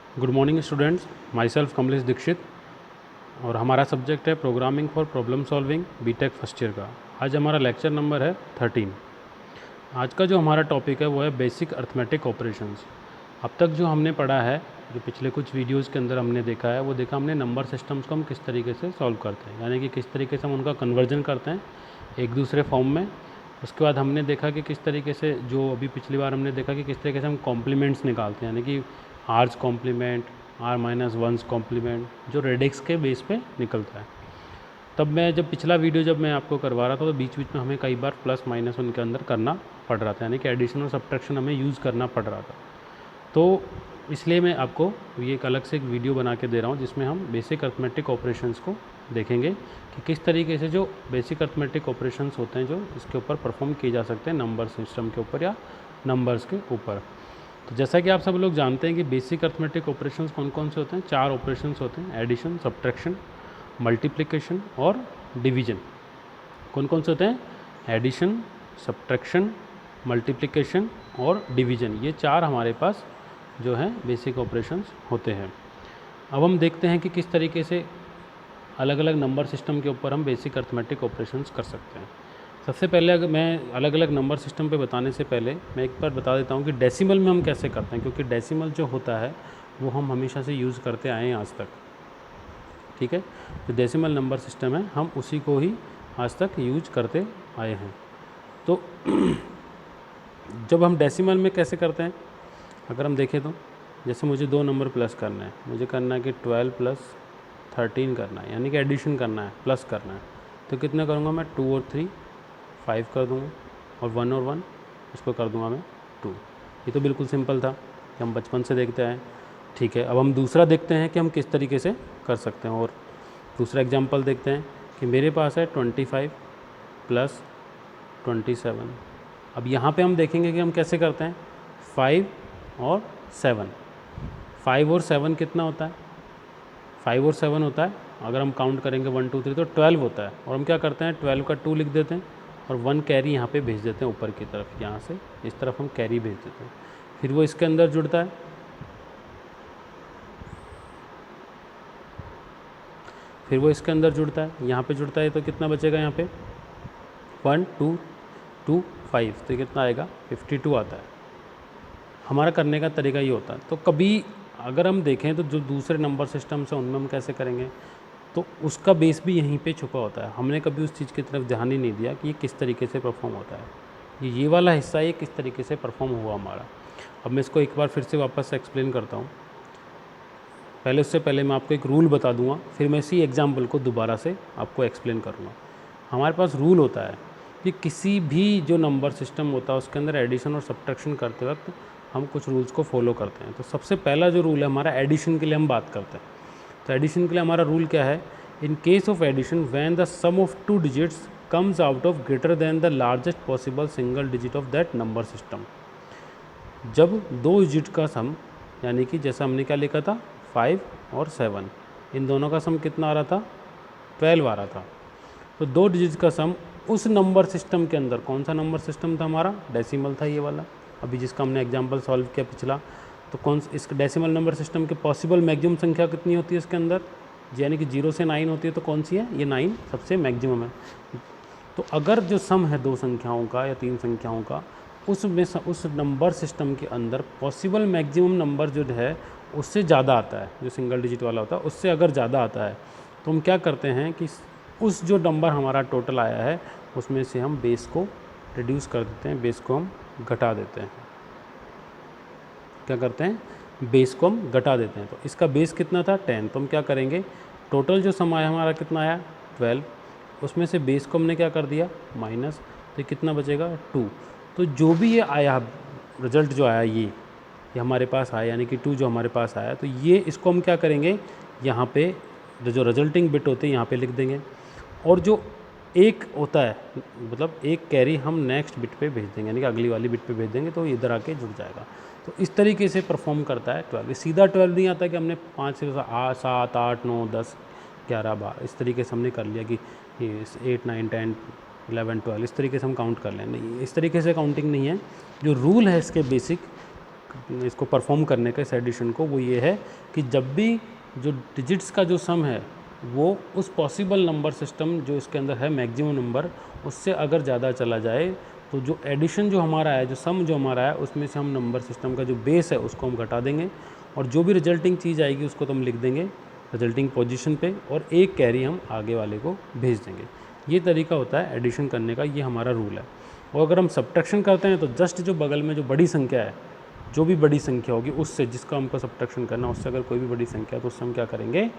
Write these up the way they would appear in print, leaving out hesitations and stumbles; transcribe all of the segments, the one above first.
Good morning students, my self Kamlesh Dixit और हमारा subject है programming for problem solving B Tech first year का। आज हमारा लेक्चर नंबर है 13। आज का जो हमारा टॉपिक है वो है बेसिक अर्थमेटिक ऑपरेशंस। अब तक जो हमने पढ़ा है, जो पिछले कुछ वीडियोज़ के अंदर हमने देखा है, वो देखा हमने नंबर सिस्टम्स को हम किस तरीके से सॉल्व करते हैं, यानी कि किस तरीके से हम उनका कन्वर्जन करते हैं एक दूसरे फॉर्म में। उसके बाद हमने देखा कि किस तरीके से, जो अभी पिछली बार हमने देखा कि किस तरीके से हम कॉम्प्लीमेंट्स निकालते हैं, यानी कि आर्स कॉम्प्लीमेंट, r-1 कॉम्प्लीमेंट, जो रेडिक्स के बेस पे निकलता है। तब मैं जब पिछला वीडियो जब मैं आपको करवा रहा था तो बीच बीच में हमें कई बार प्लस माइनस उनके अंदर करना पड़ रहा था, यानी कि एडिशन और सब्ट्रैक्शन हमें यूज़ करना पड़ रहा था। तो इसलिए मैं आपको ये एक अलग से एक वीडियो बना के दे रहा हूँ जिसमें हम बेसिक अर्थमेटिक ऑपरेशंस को देखेंगे कि किस तरीके से जो बेसिक अर्थमेटिक ऑपरेशंस होते हैं जो इसके ऊपर परफॉर्म किए जा सकते हैं नंबर सिस्टम के ऊपर या नंबर्स के ऊपर। तो जैसा कि आप सब लोग जानते हैं कि बेसिक अर्थमेटिक ऑपरेशंस कौन कौन से होते हैं। 4 ऑपरेशंस होते हैं: एडिशन, सब्ट्रैक्शन, मल्टीप्लिकेशन और डिवीजन। कौन कौन से होते हैं? एडिशन, सब्ट्रैक्शन, मल्टीप्लिकेशन और डिवीजन। ये 4 हमारे पास जो हैं बेसिक ऑपरेशंस होते हैं। अब हम देखते हैं कि किस तरीके से अलग अलग नंबर सिस्टम के ऊपर हम बेसिक अर्थमेटिक ऑपरेशंस कर सकते हैं। सबसे पहले अगर मैं अलग अलग नंबर सिस्टम पे बताने से पहले मैं एक बार बता देता हूँ कि डेसिमल में हम कैसे करते हैं, क्योंकि डेसिमल जो होता है वो हम हमेशा से यूज़ करते आए हैं आज तक। ठीक है, जो डेसिमल नंबर सिस्टम है हम उसी को ही आज तक यूज करते आए हैं। तो जब हम डेसिमल में कैसे करते हैं, अगर हम देखें तो जैसे मुझे 2 नंबर प्लस करना है, मुझे करना है कि 12 प्लस 13 करना है, यानी कि एडिशन करना है, प्लस करना है। तो कितना करूँगा मैं? 2 और 3 5 कर दूँगा और 1 और 1 इसको कर दूँगा मैं 2। ये तो बिल्कुल सिंपल था कि हम बचपन से देखते आए। ठीक है, अब हम दूसरा देखते हैं कि हम किस तरीके से कर सकते हैं। और दूसरा एग्जांपल देखते हैं कि मेरे पास है 25 प्लस 27। अब यहाँ पे हम देखेंगे कि हम कैसे करते हैं। 5 और 7, 5 और 7 कितना होता है? 5 और 7 होता है, अगर हम काउंट करेंगे 1 2 3 तो 12 होता है। और हम क्या करते हैं, 12 का 2 लिख देते हैं और 1 कैरी यहाँ पे भेज देते हैं ऊपर की तरफ, यहाँ से इस तरफ हम कैरी भेज देते हैं। फिर वो इसके अंदर जुड़ता है, फिर वो इसके अंदर जुड़ता है, यहाँ पे जुड़ता है। तो कितना बचेगा यहाँ पे? 1 2 2 5, तो कितना आएगा? 52 आता है। हमारा करने का तरीका ये होता है। तो कभी अगर हम देखें तो जो दूसरे नंबर सिस्टम से उनमें हम कैसे करेंगे, तो उसका बेस भी यहीं पे छुपा होता है। हमने कभी उस चीज़ की तरफ ध्यान ही नहीं दिया कि ये किस तरीके से परफॉर्म होता है। ये वाला हिस्सा ये किस तरीके से परफॉर्म हुआ हमारा। अब मैं इसको एक बार फिर से वापस एक्सप्लेन करता हूँ। पहले उससे पहले मैं आपको एक रूल बता दूंगा, फिर मैं इसी एग्जाम्पल को दोबारा से आपको एक्सप्लेन करूँगा। हमारे पास रूल होता है कि किसी भी जो नंबर सिस्टम होता है उसके अंदर एडिशन और सब्ट्रैक्शन करते वक्त हम कुछ रूल्स को फॉलो करते हैं। तो सबसे पहला जो रूल है हमारा, एडिशन के लिए हम बात करते हैं। तो एडिशन के लिए हमारा रूल क्या है? In case of addition, when the sum of 2 digits comes out of greater than the largest possible single digit of that number system. जब 2 डिजिट का सम, यानी कि जैसा हमने क्या लिखा था, 5 और 7, इन दोनों का सम कितना आ रहा था? 12 आ रहा था। तो 2 डिजिट का सम उस नंबर सिस्टम के अंदर, कौन सा नंबर सिस्टम था हमारा? डेसिमल था ये वाला, अभी जिसका हमने एग्जांपल सॉल्व किया पिछला। तो कौन इस डेसिमल नंबर सिस्टम के पॉसिबल मैक्सिमम संख्या कितनी होती है इसके अंदर? यानी कि 0 से 9 होती है। तो कौन सी है? ये 9 सबसे मैक्सिमम है। तो अगर जो सम है 2 संख्याओं का या 3 संख्याओं का, उसमें उस नंबर सिस्टम के अंदर पॉसिबल मैक्सिमम नंबर जो है उससे ज़्यादा आता है, जो सिंगल डिजिट वाला होता है उससे अगर ज़्यादा आता है, तो हम क्या करते हैं कि उस जो नंबर हमारा टोटल आया है उसमें से हम बेस को रिड्यूस कर देते हैं, बेस को हम घटा देते हैं। क्या करते हैं? बेस को हम घटा देते हैं। तो इसका बेस कितना था? 10। तो हम क्या करेंगे, टोटल जो सम आया हमारा कितना आया? 12, उसमें से बेस को हमने क्या कर दिया? माइनस। तो कितना बचेगा? 2। तो जो भी ये आया रिजल्ट जो आया ये हमारे पास आया, यानी कि 2 जो हमारे पास आया, तो ये इसको हम क्या करेंगे, यहाँ पे जो रिजल्टिंग बिट होते हैं यहाँ पे लिख देंगे। और जो एक होता है, मतलब एक कैरी हम नेक्स्ट बिट पे भेज देंगे, यानी कि अगली वाली बिट पे भेज देंगे, तो इधर आके जुड़ जाएगा। तो इस तरीके से परफॉर्म करता है 12। सीधा 12 नहीं आता कि हमने 5 से 7 8 9 10 11 12 इस तरीके से हमने कर लिया कि 8 9 10 11 12 इस तरीके से हम काउंट कर लें। नहीं, इस तरीके से काउंटिंग नहीं है। जो रूल है इसके बेसिक, इसको परफॉर्म करने का, इस एडिशन को, वो ये है कि जब भी जो डिजिट्स का जो सम है वो उस पॉसिबल नंबर सिस्टम जो इसके अंदर है मैक्सिमम नंबर, उससे अगर ज़्यादा चला जाए तो जो एडिशन जो हमारा है, जो सम जो हमारा है, उसमें से हम नंबर सिस्टम का जो बेस है उसको हम घटा देंगे और जो भी रिजल्टिंग चीज़ आएगी उसको तो हम लिख देंगे रिजल्टिंग पोजीशन पे और एक कैरी हम आगे वाले को भेज देंगे। ये तरीका होता है एडिशन करने का, ये हमारा रूल है। और अगर हम सब्ट्रैक्शन करते हैं तो जस्ट जो बगल में जो बड़ी संख्या है, जो भी बड़ी संख्या होगी उससे, जिसका हमको सब्ट्रैक्शन करना है उससे अगर कोई भी बड़ी संख्या है तो उससे हम क्या करेंगे,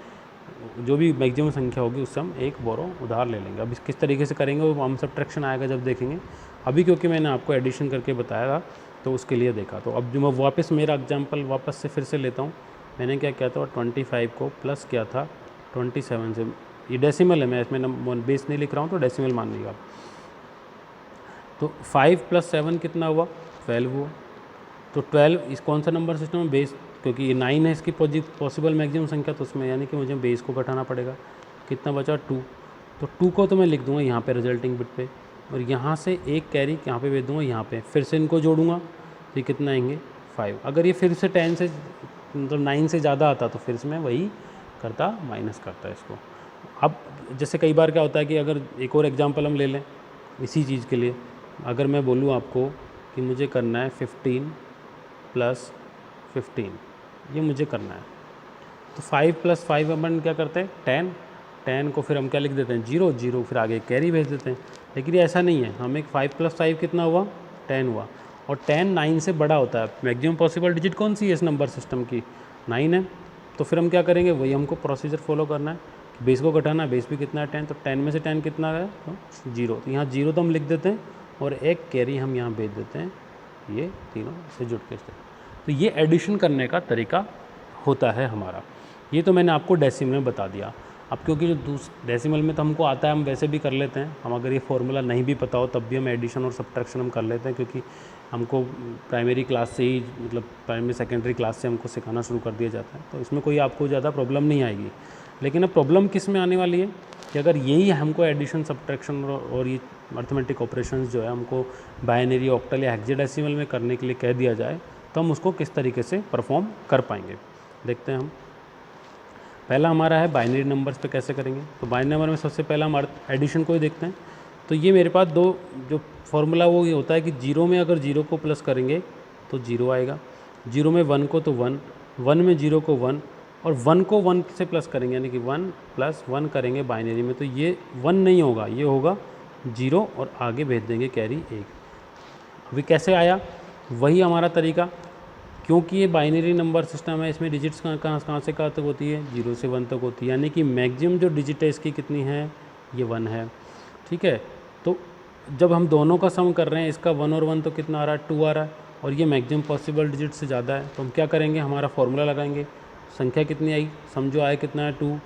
जो भी मैक्सिमम संख्या होगी उससे हम एक बोरो उधार ले लेंगे। अब इस किस तरीके से करेंगे वो हम सब्ट्रैक्शन आएगा जब देखेंगे। अभी क्योंकि मैंने आपको एडिशन करके बताया था तो उसके लिए देखा। तो अब जो मैं वापस मेरा एग्जांपल वापस से फिर से लेता हूँ। मैंने क्या किया था, 25 को प्लस किया था 27 से। ये डेसिमल है, मैं इसमें बेस नहीं लिख रहा हूँ तो डेसिमल मान लीजिएगा। तो 5 + 7 कितना हुआ, 12 हुआ। तो 12 इस कौन सा नंबर सिस्टम में बेस, क्योंकि ये 9 है इसकी पॉसिबल मैक्सिमम संख्या, तो उसमें यानी कि मुझे बेस को घटाना पड़ेगा। कितना बचा, 2। तो 2 को तो मैं लिख दूंगा यहाँ पे रिजल्टिंग बिट पे, और यहाँ से एक कैरी यहाँ पे भेज दूंगा यहाँ पे, फिर से इनको जोड़ूंगा तो ये कितना आएंगे, 5। अगर ये फिर से 10 से मतलब 9 से ज़्यादा आता तो फिर से मैं वही करता, माइनस करता इसको। अब जैसे कई बार क्या होता है कि अगर एक और एग्जांपल हम ले लें इसी चीज़ के लिए, अगर मैं बोलूँ आपको कि मुझे करना है 15 + 15, ये मुझे करना है, तो 5 + 5 अपन क्या करते हैं, 10। 10 को फिर हम क्या लिख देते हैं, 0 0, फिर आगे कैरी भेज देते हैं। लेकिन ये ऐसा नहीं है, हमें 5 + 5 कितना हुआ, 10 हुआ, और 10 9 से बड़ा होता है। मैक्सिमम पॉसिबल डिजिट कौन सी है इस नंबर सिस्टम की, 9 है। तो फिर हम क्या करेंगे, वही हमको प्रोसीजर फॉलो करना है, बेस को घटाना है। बेस भी कितना है, 10, तो 10 में से 10 कितना है, तो 0। तो यहाँ 0 तो हम लिख देते हैं और एक कैरी हम यहाँ भेज देते हैं, ये तीनों से जुड़ के। तो ये एडिशन करने का तरीका होता है हमारा। ये तो मैंने आपको डेसिमल में बता दिया। अब क्योंकि जो डेसिमल में तो हमको आता है, हम वैसे भी कर लेते हैं। हम अगर ये फॉर्मूला नहीं भी पता हो तब भी हम एडिशन और सब्ट्रैक्शन हम कर लेते हैं, क्योंकि हमको प्राइमरी क्लास से ही, मतलब प्राइमरी सेकेंडरी क्लास से हमको सिखाना शुरू कर दिया जाता है। तो इसमें कोई आपको ज़्यादा प्रॉब्लम नहीं आएगी। लेकिन अब प्रॉब्लम किस में आने वाली है कि अगर यही हमको एडिशन सब्ट्रैक्शन और ये अर्थमेटिक ऑपरेशंस जो है हमको बाइनरी, ऑक्टल या हेक्साडेसिमल में करने के लिए कह दिया जाए तो हम उसको किस तरीके से परफॉर्म कर पाएंगे, देखते हैं हम। पहला हमारा है बाइनरी नंबर्स पे कैसे करेंगे। तो बाइनरी नंबर में सबसे पहला हम एडिशन को ही देखते हैं। तो ये मेरे पास दो जो फॉर्मूला वो ये होता है कि 0 में अगर 0 को प्लस करेंगे तो 0 आएगा, 0 में 1 को तो 1, 1 में 0 को 1, और 1 को 1 से प्लस करेंगे यानी कि 1 + 1 करेंगे बाइनरी में, तो ये 1 नहीं होगा, ये होगा 0 और आगे भेज देंगे कैरी 1। अभी कैसे आया, वही हमारा तरीका, क्योंकि ये बाइनरी नंबर सिस्टम है, इसमें डिजिट्स कहाँ से कहाँ तक होती है, 0 से 1 तक होती है, यानी कि मैक्सिमम जो डिजिट है इसकी कितनी है, ये 1 है। ठीक है, तो जब हम दोनों का सम कर रहे हैं, इसका 1 और 1 तो कितना आ रहा है, 2 आ रहा है, और ये मैक्सिमम पॉसिबल डिजिट से ज़्यादा है। तो हम क्या करेंगे, हमारा फॉर्मूला लगाएंगे, संख्या कितनी आई, सम जो आया कितना है 2,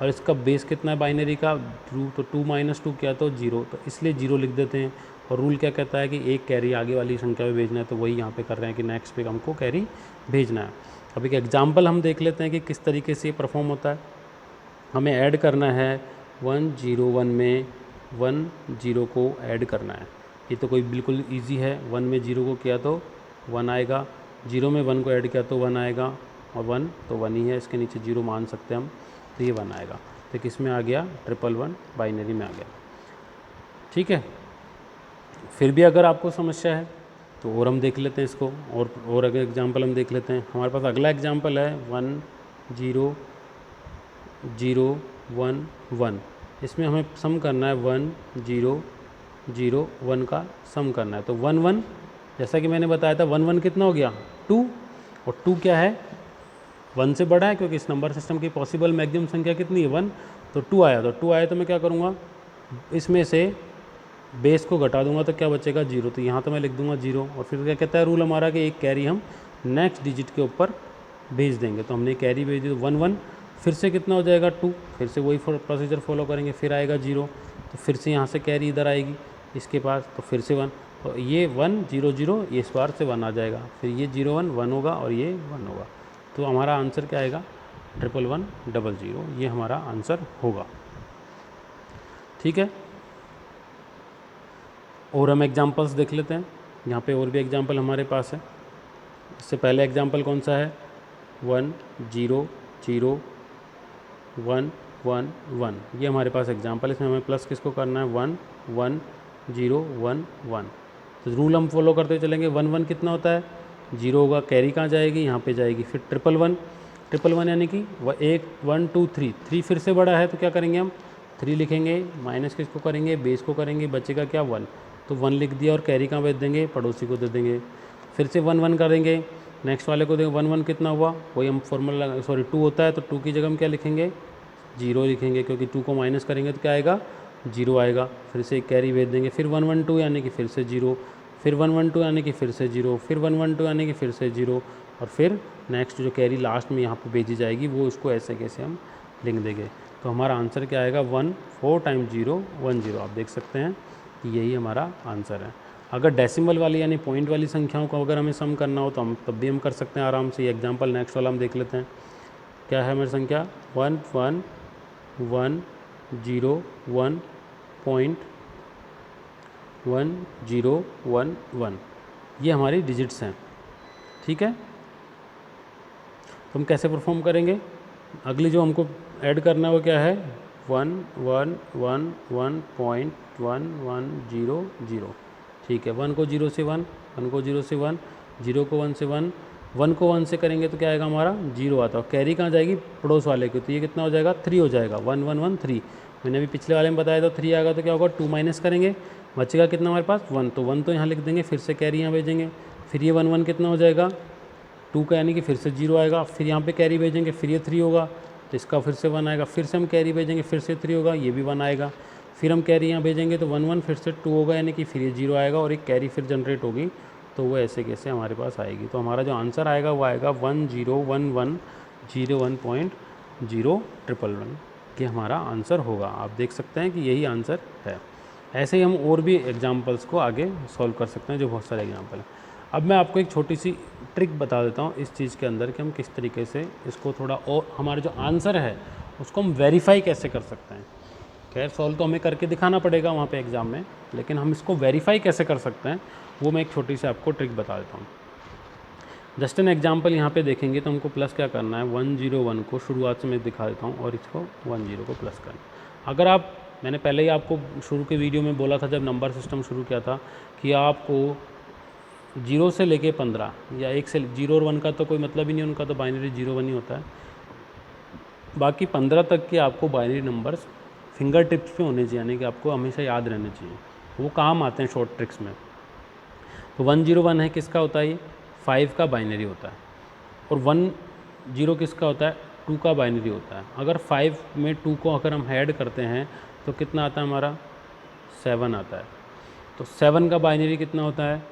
और इसका बेस कितना है बाइनरी का 2, तो 2 - 2 क्या, तो 0, तो इसलिए 0 लिख देते हैं। और रूल क्या कहता है कि एक कैरी आगे वाली संख्या में भेजना है, तो वही यहाँ पे कर रहे हैं कि नेक्स्ट पे हमको कैरी भेजना है। अब एक एग्जांपल हम देख लेते हैं कि किस तरीके से ये परफॉर्म होता है। हमें ऐड करना है 101 में 10 को ऐड करना है। ये तो कोई बिल्कुल ईजी है, 1 में 0 को किया तो 1 आएगा, 0 में 1 को ऐड किया तो 1 आएगा, और 1 तो 1 ही है, इसके नीचे 0 मान सकते हैं हम, तो ये 1 आएगा। तो किस में आ गया, 111 बाइनरी में आ गया। ठीक है, फिर भी अगर आपको समस्या है तो और हम देख लेते हैं इसको, और अगर एग्जांपल हम देख लेते हैं। हमारे पास अगला एग्जांपल है 1 0 0 1 1। इसमें हमें सम करना है 1 0 0 1 का सम करना है। तो 1 1, जैसा कि मैंने बताया था, 1 1 कितना हो गया, 2, और 2 क्या है, 1 से बड़ा है, क्योंकि इस नंबर सिस्टम की पॉसिबल मैक्सिमम संख्या कितनी है, 1, तो 2 आया। तो 2 आया तो मैं क्या करूँगा, इसमें से बेस को घटा दूंगा तो क्या बचेगा, 0, तो यहाँ तो मैं लिख दूंगा 0। और फिर क्या कहता है रूल हमारा कि एक कैरी हम नेक्स्ट डिजिट के ऊपर भेज देंगे। तो हमने कैरी भेज दी, तो 1 1, फिर से कितना हो जाएगा 2, फिर से वही प्रोसीजर फॉलो करेंगे, फिर आएगा 0, तो फिर से यहाँ से कैरी इधर आएगी इसके पास, तो फिर से 1, तो ये 1 0 0, ये इस बार से 1 आ जाएगा, फिर ये 0 1 1 होगा, और ये 1 होगा। तो हमारा आंसर क्या आएगा, 111 00, ये हमारा आंसर होगा। ठीक है, और हम एग्जांपल्स देख लेते हैं। यहाँ पे और भी एग्जांपल हमारे पास है। इससे पहले एग्जाम्पल कौन सा है, 1 0 0 1 1 1, ये हमारे पास एग्जाम्पल है। इसमें हमें प्लस किसको करना है, 1 1 0 1 1। तो रूल हम फॉलो करते चलेंगे। 1 1 कितना होता है, 0 होगा, कैरी कहाँ जाएगी, यहाँ पे जाएगी। फिर 1 1 1 1 यानी कि 1 2 3, 3 फिर से बड़ा है तो क्या करेंगे हम, 3 लिखेंगे, माइनस किसको करेंगे, बेस को करेंगे, बचेगा क्या 1, तो 1 लिख दिया और कैरी कहाँ भेज देंगे, पड़ोसी को दे देंगे। फिर से 1 1 करेंगे, नेक्स्ट वाले को देंगे, 1 1 कितना हुआ, वही हम फॉर्मूला 2 होता है तो 2 की जगह हम क्या लिखेंगे, 0 लिखेंगे, क्योंकि 2 को माइनस करेंगे तो क्या आएगा, 0 आएगा। फिर से एक कैरी भेज देंगे। फिर 1 1 2 यानी कि फिर से 0, फिर 1 1 2 यानी कि फिर से 0, फिर 1 1 2 यानी कि फिर से 0, और फिर नेक्स्ट जो कैरी लास्ट में यहाँ पे भेजी जाएगी वो उसको ऐसे कैसे हम लिख देंगे। तो हमारा आंसर क्या आएगा, 1 4 टाइम्स 0 1 0। आप देख सकते हैं कि यही हमारा आंसर है। अगर डेसिमल वाली यानी पॉइंट वाली संख्याओं को अगर हमें सम करना हो तो हम तब भी हम कर सकते हैं आराम से। ये एग्जाम्पल नेक्स्ट वाला हम देख लेते हैं। क्या है हमारी संख्या, 1 1 1 0 1 पॉइंट 1 0 1 1, ये हमारी डिजिट्स हैं, ठीक है। तो हम कैसे परफॉर्म करेंगे, अगली जो हमको ऐड करना है वो क्या है, 1 1 1 1 पॉइंट 1 1 0 0, ठीक है। 1 को 0 से 1, 1 को 0 से 1, 0 को 1 से 1, 1 को 1 से करेंगे तो क्या आएगा हमारा, 0 आता है। कैरी कहाँ जाएगी, पड़ोस वाले की, तो ये कितना हो जाएगा, 3 हो जाएगा। 1 1 1 3, मैंने अभी पिछले वाले में बताया था 3 आएगा तो क्या होगा, 2 माइनस करेंगे, बचेगा कितना हमारे पास, 1, तो 1 तो यहाँ लिख देंगे, फिर से कैरी यहाँ भेजेंगे। फिर ये 1 1 कितना हो जाएगा, 2 का यानी कि फिर से 0 आएगा। फिर यहाँ पे कैरी भेजेंगे, फिर ये 3 होगा तो इसका फिर से 1 आएगा। फिर से हम कैरी भेजेंगे, फिर से 3 होगा, ये भी 1 आएगा। फिर हम कैरी यहाँ भेजेंगे तो 1 1 फिर से 2 होगा, यानी कि फिर ये 0 आएगा और एक कैरी फिर जनरेट होगी, तो वो ऐसे कैसे हमारे पास आएगी। तो हमारा जो आंसर आएगा वो आएगा 1 0 1 1 0 1.0 1 1, ये हमारा आंसर होगा। आप देख सकते हैं कि यही आंसर है। ऐसे ही हम और भी एग्जाम्पल्स को आगे सॉल्व कर सकते हैं, जो बहुत सारे एग्जाम्पल हैं। अब मैं आपको एक छोटी सी ट्रिक बता देता हूँ इस चीज़ के अंदर कि हम किस तरीके से इसको थोड़ा और हमारे जो आंसर है उसको हम वेरीफाई कैसे कर सकते हैं। खैर सॉल्व तो हमें करके दिखाना पड़ेगा वहाँ पे एग्ज़ाम में, लेकिन हम इसको वेरीफाई कैसे कर सकते हैं वो मैं एक छोटी सी आपको ट्रिक बता देता हूँ। जस्ट एन एग्जाम्पल यहाँ पे देखेंगे तो हमको प्लस क्या करना है, 1 0 1 को शुरुआत से मैं दिखा देता हूँ और इसको 1 0 को प्लस करना। अगर आप, मैंने पहले ही आपको शुरू के वीडियो में बोला था जब नंबर सिस्टम शुरू किया था कि आपको 0 से लेके 15 या 1 से 0 और 1 का तो कोई मतलब ही नहीं, उनका तो बाइनरी 0 1 ही होता है। बाकी 15 तक के आपको बाइनरी नंबर्स फिंगर टिप्स पे होने चाहिए, यानी कि आपको हमेशा याद रहने चाहिए, वो काम आते हैं शॉर्ट ट्रिक्स में। तो 1 0 1 है, किसका होता है ये, 5 का बाइनरी होता है। और 1 0 किसका होता है, 2 का बाइनरी होता है। अगर 5 में 2 को अगर हम ऐड करते हैं तो कितना आता है हमारा, 7 आता है। तो 7 का बाइनरी कितना होता है,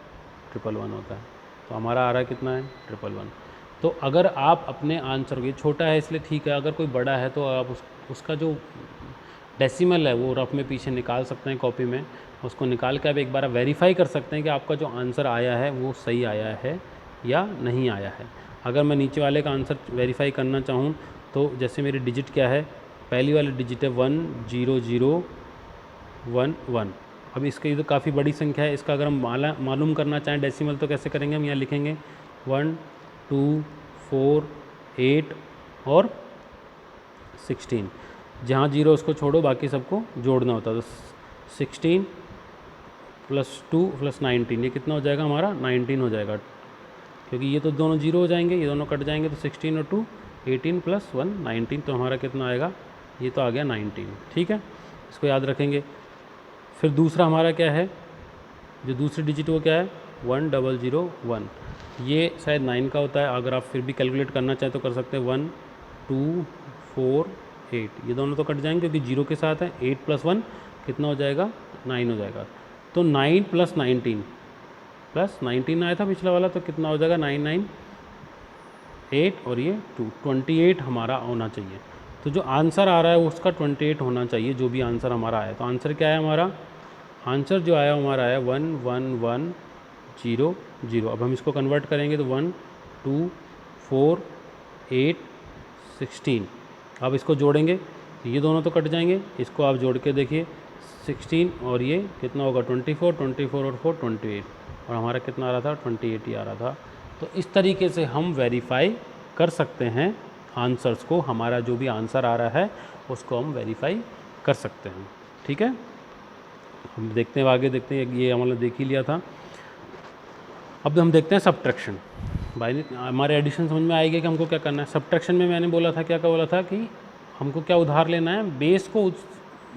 1 1 1 होता है। तो हमारा आ रहा है कितना है, 1 1 1। तो अगर आप अपने आंसर, ये छोटा है इसलिए ठीक है, अगर कोई बड़ा है तो आप उसका जो डेसिमल है वो रफ में पीछे निकाल सकते हैं कॉपी में, उसको निकाल के आप एक बार वेरीफाई कर सकते हैं कि आपका जो आंसर आया है वो सही आया है या नहीं आया है। अगर मैं नीचे वाले का आंसर वेरीफाई करना चाहूँ तो जैसे मेरी डिजिट क्या है, पहली वाली डिजिट है 1 0 0 1 1। अब इसकी तो काफ़ी बड़ी संख्या है, इसका अगर हम मालूम करना चाहें डेसिमल तो कैसे करेंगे, हम यहाँ लिखेंगे 1 2 4 8 और 16। जहाँ 0 उसको छोड़ो, बाकी सबको जोड़ना होता है। तो 16 + 2 + 19, ये कितना हो जाएगा हमारा, 19 हो जाएगा, क्योंकि ये तो दोनों 0 हो जाएंगे, ये दोनों कट जाएंगे। तो 16 और 2 18 + 1 19, तो हमारा कितना आएगा, ये तो आ गया 19, ठीक है। इसको याद रखेंगे। फिर दूसरा हमारा क्या है, जो दूसरी डिजिट वो क्या है, 1 0 0 1, ये शायद 9 का होता है। अगर आप फिर भी कैलकुलेट करना चाहें तो कर सकते हैं, 1 2 4 8, ये दोनों तो कट जाएंगे क्योंकि 0 के साथ है। 8 + 1 कितना हो जाएगा, 9 हो जाएगा। तो 9 + 19 + 19 आया था पिछला वाला, तो कितना हो जाएगा, 9 9 8 और ये 2, 28 हमारा होना चाहिए। तो जो आंसर आ रहा है उसका 28 होना चाहिए, जो भी आंसर हमारा आया। तो आंसर क्या है हमारा, आंसर जो आया हमारा है 1 1 1 0 0। अब हम इसको कन्वर्ट करेंगे तो 1 2 4 8 16। अब इसको जोड़ेंगे तो ये दोनों तो कट जाएंगे, इसको आप जोड़ के देखिए, 16 और ये कितना होगा, 24 24 और 4 28, और हमारा कितना आ रहा था, 28 ही आ रहा था। तो इस तरीके से हम वेरीफाई कर सकते हैं आंसर्स को, हमारा जो भी आंसर आ रहा है उसको हम वेरीफाई कर सकते हैं। ठीक है, हम देखते हैं आगे, देखते हैं, ये हमने देख ही लिया था। अब हम देखते हैं सब्ट्रैक्शन। भाई हमारे एडिशन समझ में आएगी कि हमको क्या करना है। सब्ट्रैक्शन में मैंने बोला था, क्या बोला था कि हमको क्या उधार लेना है, बेस को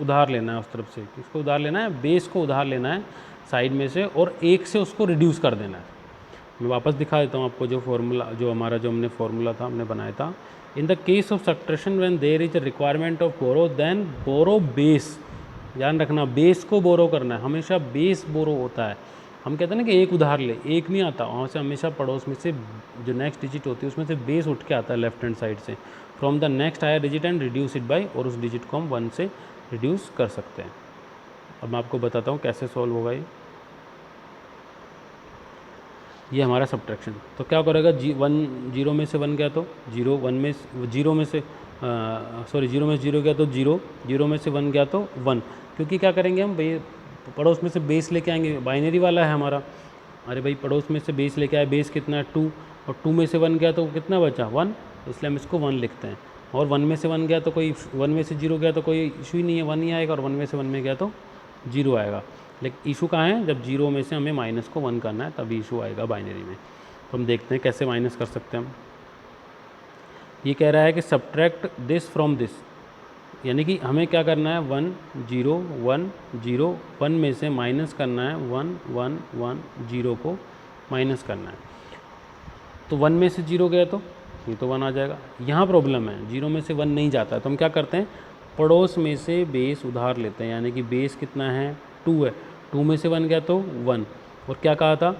उधार लेना है उस तरफ से, किसको उधार लेना है, बेस को उधार लेना है साइड में से, और एक से उसको रिड्यूस कर देना है। मैं वापस दिखा देता हूँ आपको जो फॉर्मूला, जो हमारा जो हमने फॉर्मूला था, हमने बनाया था। In the case of subtraction when there is a requirement of borrow, then borrow base. ध्यान रखना, बेस को बोरो करना है, हमेशा बेस बोरो होता है। हम कहते हैं ना कि एक उधार ले, एक नहीं आता, वहाँ से हमेशा पड़ोस में से जो नेक्स्ट डिजिट होती है उसमें से बेस उठ के आता है लेफ्ट हैंड साइड से, from the next higher digit and reduce it by, और उस डिजिट को हम 1 से रिड्यूस कर सकते हैं। अब मैं आपको बताता हूँ कैसे सॉल्व होगा ये हमारा सब्ट्रैक्शन। तो क्या करेगा, 0 में से 1 गया तो 0, 1 में 0 में से 0 में से 0 गया तो 0, 0 में से 1 गया तो 1, क्योंकि क्या करेंगे हम भाई, पड़ोस में से बेस लेके आएंगे, बाइनरी वाला है हमारा। अरे भाई पड़ोस में से बेस लेके आए, बेस कितना है 2, और 2 में से 1 गया तो कितना बचा 1, इसलिए हम इसको 1 लिखते हैं। और 1 में से 1 गया तो कोई, 1 में से 0 गया तो कोई इशू ही नहीं है, 1 ही आएगा, और 1 में से 1 में गया तो 0 आएगा। लेकिन इशू कहाँ है, जब 0 में से हमें माइनस को 1 करना है तभी इशू आएगा बाइनरी में। तो हम देखते हैं कैसे माइनस कर सकते हैं हम। ये कह रहा है कि सब्ट्रैक्ट दिस फ्रॉम दिस, यानी कि हमें क्या करना है, 1 0 1 0 1 में से माइनस करना है 1 1 1 0 को माइनस करना है। तो 1 में से 0 गया तो ये तो 1 आ जाएगा। यहाँ प्रॉब्लम है, 0 में से 1 नहीं जाता है, तो हम क्या करते हैं, पड़ोस में से बेस उधार लेते हैं, यानी कि बेस कितना है 2 है, 2 में से 1 गया तो 1, और क्या कहा था,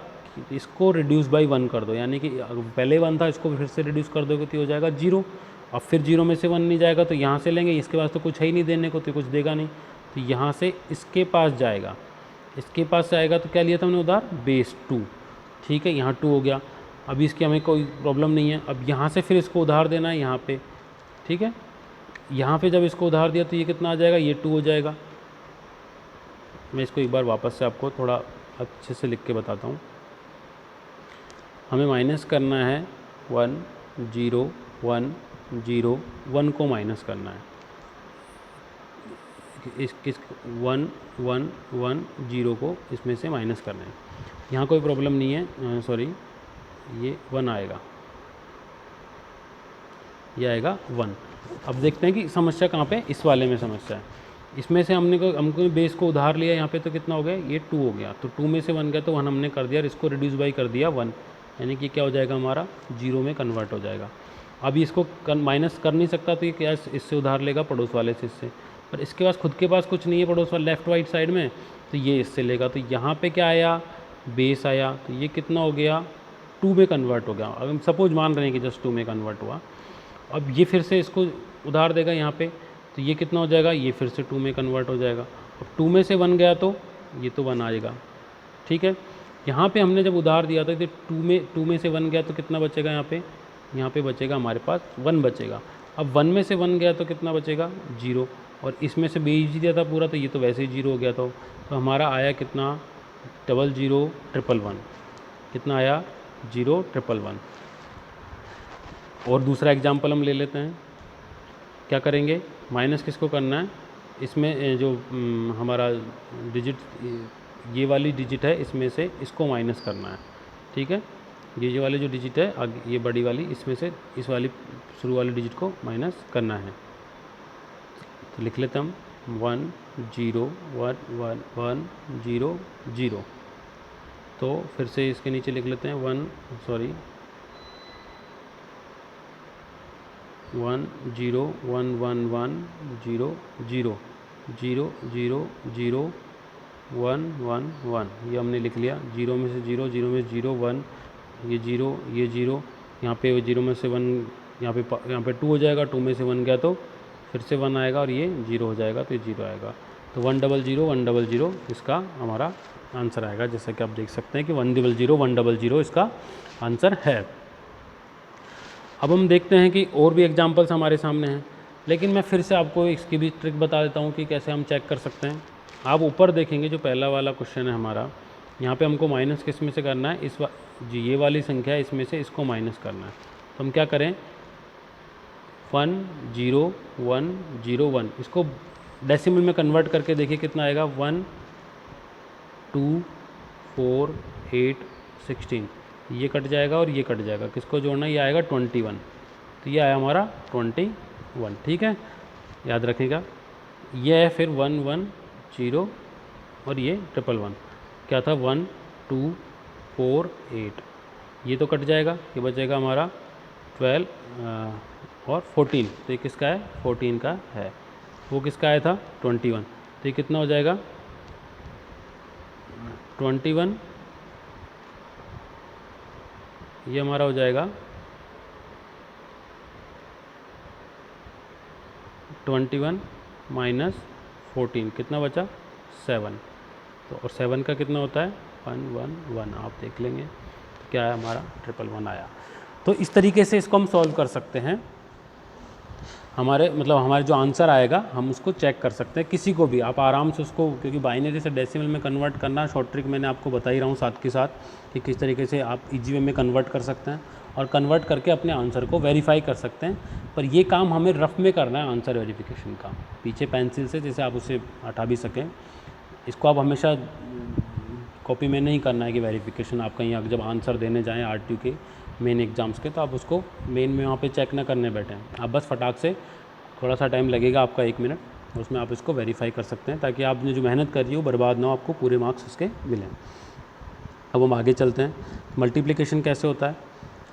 इसको रिड्यूस बाई 1 कर दो, यानी कि पहले 1 था, इसको फिर से रिड्यूस कर दोगे तो हो जाएगा 0। अब फिर 0 में से 1 नहीं जाएगा तो यहाँ से लेंगे, इसके पास तो कुछ है ही नहीं देने को, तो कुछ देगा नहीं, तो यहाँ से इसके पास जाएगा, इसके पास आएगा तो क्या लिया था हमने उधार, बेस 2। ठीक है, यहाँ 2 हो गया, अभी इसकी हमें कोई प्रॉब्लम नहीं है। अब यहाँ से फिर इसको उधार देना है यहाँ पे, ठीक है, यहाँ पे जब इसको उधार दिया तो ये कितना आ जाएगा, ये 2 हो जाएगा। मैं इसको एक बार वापस से आपको थोड़ा अच्छे से लिख के बताता हूँ। हमें माइनस करना है 1 0 1 0 1 को माइनस करना है, इस 1 1 1 0 को इसमें से माइनस करना है। यहाँ कोई प्रॉब्लम नहीं है, सॉरी, ये 1 आएगा, ये आएगा 1। अब देखते हैं कि समस्या कहाँ पे, इस वाले में समस्या है। इसमें से हमको बेस को उधार लिया, यहाँ पे तो कितना हो गया, ये 2 हो गया, तो 2 में से 1 गया तो 1 हमने कर दिया, और इसको रिड्यूस बाई कर दिया 1, यानी कि क्या हो जाएगा, हमारा 0 में कन्वर्ट हो जाएगा। अभी इसको माइनस कर नहीं सकता, तो ये क्या इससे उधार लेगा, पड़ोस वाले से इससे, पर इसके पास खुद के पास कुछ नहीं है पड़ोस वाले लेफ्ट वाइट साइड में, तो ये इससे लेगा। तो यहाँ पे क्या आया, बेस आया, तो ये कितना हो गया, 2 में कन्वर्ट हो गया। अब हम सपोज मान रहे हैं कि जस्ट 2 में कन्वर्ट हुआ। अब ये फिर से इसको उधार देगा यहाँ पे, तो ये कितना हो जाएगा, ये फिर से 2 में कन्वर्ट हो जाएगा। अब 2 में से 1 गया तो ये तो 1 आएगा। ठीक है, यहाँ पे हमने जब उधार दिया था तो 2 में से 1 गया तो कितना बचेगा, यहाँ पे बचेगा हमारे पास 1 बचेगा। अब 1 में से 1 गया तो कितना बचेगा, 0, और इसमें से बेच दिया था पूरा, तो ये तो वैसे ही 0 हो गया था। तो हमारा आया कितना, 0 0 1 1 1, कितना आया, 0 1 1 1। और दूसरा एग्जाम्पल हम ले लेते हैं। क्या करेंगे, माइनस किसको करना है, इसमें जो हमारा डिजिट, ये वाली डिजिट है, इसमें से इसको माइनस करना है। ठीक है, ये वाली जो डिजिट है आगे, ये बड़ी वाली, इसमें से इस वाली शुरू वाली डिजिट को माइनस करना है। तो लिख लेते हम 1 0 1 1 1 0 0। तो फिर से इसके नीचे लिख लेते हैं 1 0 1 1 1 1 0 0 0 0 0 1 1 1, ये हमने लिख लिया। 0 में से 0, 0 में से 0 1, ये 0 ये 0, यहाँ पे 0 में से 1, यहाँ पे 2 हो जाएगा, 2 में से 1 गया तो फिर से 1 आएगा, और ये 0 हो जाएगा, तो ये 0 आएगा। तो 1 0 0 1 0 0 इसका हमारा आंसर आएगा। जैसा कि आप देख सकते हैं कि 1 0 0 1 0 0 इसका आंसर है। अब हम देखते हैं कि और भी एग्जाम्पल्स हमारे सामने हैं, लेकिन मैं फिर से आपको इसकी भी ट्रिक बता देता हूँ कि कैसे हम चेक कर सकते हैं। आप ऊपर देखेंगे जो पहला वाला क्वेश्चन है हमारा, यहाँ पे हमको माइनस किस में से करना है, जो ये वाली संख्या है इसमें से इसको माइनस करना है। तो हम क्या करें, 1 0 1 0 1, इसको डेसिमल में कन्वर्ट करके देखिए कितना आएगा, 1 2 4 8 16, ये कट जाएगा और ये कट जाएगा, किसको जोड़ना, ये आएगा 21, तो ये आया हमारा 21। ठीक है, याद रखिएगा। ये है फिर 1 1 0 और ये 1 1 1, क्या था 1 2 4 8, ये तो कट जाएगा, ये बचेगा हमारा 12 और 14, तो ये किसका है, 14 का है। वो किसका आया था, 21, तो ये कितना हो जाएगा 21, ये हमारा हो जाएगा 21 माइनस 14, कितना बचा 7, तो और 7 का कितना होता है 1 1 1, आप देख लेंगे तो क्या है हमारा 1 1 1 आया। तो इस तरीके से इसको हम सॉल्व कर सकते हैं। हमारे जो आंसर आएगा हम उसको चेक कर सकते हैं, किसी को भी आप आराम से उसको, क्योंकि बाइनरी से डेसिमल में कन्वर्ट करना शॉर्ट ट्रिक मैंने आपको बता ही रहा हूँ साथ के साथ कि किस तरीके से आप इजी वे में कन्वर्ट कर सकते हैं और कन्वर्ट करके अपने आंसर को वेरीफाई कर सकते हैं। पर ये काम हमें रफ में करना है, आंसर वेरिफिकेशन का, पीछे पेंसिल से जैसे आप उसे हटा भी सकें। इसको आप हमेशा कॉपी में नहीं करना है कि वेरिफिकेशन आप कहीं जब आंसर देने जाएँ RTU के मेन एग्ज़ाम्स के, तो आप उसको मेन में वहाँ पे चेक ना करने बैठें, आप बस फटाक से, थोड़ा सा टाइम लगेगा आपका 1 मिनट, उसमें आप इसको वेरीफाई कर सकते हैं ताकि आपने जो मेहनत करी हो बर्बाद ना हो, आपको पूरे मार्क्स उसके मिलें। अब हम आगे चलते हैं, मल्टीप्लिकेशन कैसे होता है।